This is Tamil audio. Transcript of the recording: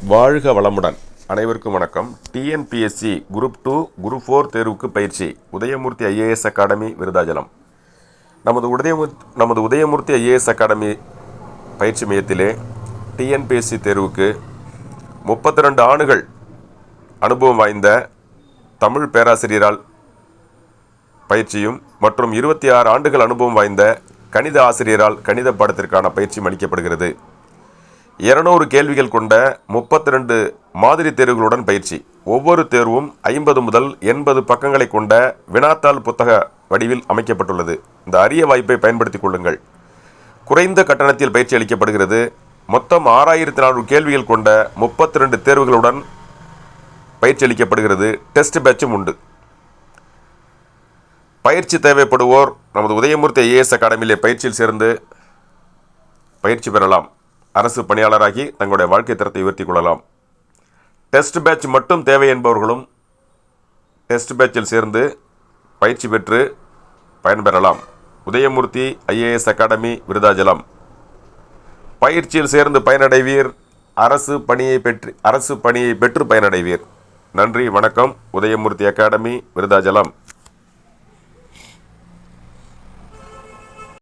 வாழ்க வளமுடன். அனைவருக்கும் வணக்கம். டிஎன்பிஎஸ்சி குரூப் 2 குரூப் 4 தேர்வுக்கு பயிற்சி உதயமூர்த்தி ஐஏஎஸ் அகாடமி விருதாச்சலம். நமது உதயமூர்த்தி ஐஏஎஸ் அகாடமி பயிற்சி மையத்திலே டிஎன்பிஎஸ்சி தேர்வுக்கு 32 ஆண்டுகள் அனுபவம் வாய்ந்த தமிழ் பேராசிரியரால் பயிற்சியும் மற்றும் 26 ஆண்டுகள் அனுபவம் வாய்ந்த கணித ஆசிரியரால் கணித பாடத்திற்கான பயிற்சியும் அளிக்கப்படுகிறது. 200 கேள்விகள் கொண்ட 32 மாதிரி தேர்வுகளுடன் பயிற்சி. ஒவ்வொரு தேர்வும் 50 முதல் 80 பக்கங்களை கொண்ட வினாத்தாள் புத்தக வடிவில் அமைக்கப்பட்டுள்ளது. இந்த அரிய வாய்ப்பை பயன்படுத்திக் கொள்ளுங்கள். குறைந்த கட்டணத்தில் பயிற்சி அளிக்கப்படுகிறது. மொத்தம் 6400 கேள்விகள் கொண்ட 32 தேர்வுகளுடன் பயிற்சி அளிக்கப்படுகிறது. டெஸ்ட் பேட்சும் உண்டு. பயிற்சி தேவைப்படுவோர் நமது உதயமூர்த்தி ஐஏஎஸ் அகாடமியிலே பயிற்சியில் சேர்ந்து பயிற்சி பெறலாம். அரசு பணியாளராகி தங்களுடைய வாழ்க்கை தரத்தை உயர்த்தி கொள்ளலாம். டெஸ்ட் பேட்ச் மட்டும் தேவை என்பவர்களும் டெஸ்ட் பேட்சில் சேர்ந்து பயிற்சி பெற்று பயன்பெறலாம். Udayamurthy IAS academy Virudhachalam. பயிற்சியில் சேர்ந்து பயனடைவீர். அரசு பணியை பெற்று பயனடைவீர். நன்றி, வணக்கம். உதயமூர்த்தி அகாடமி விருதாச்சலம்.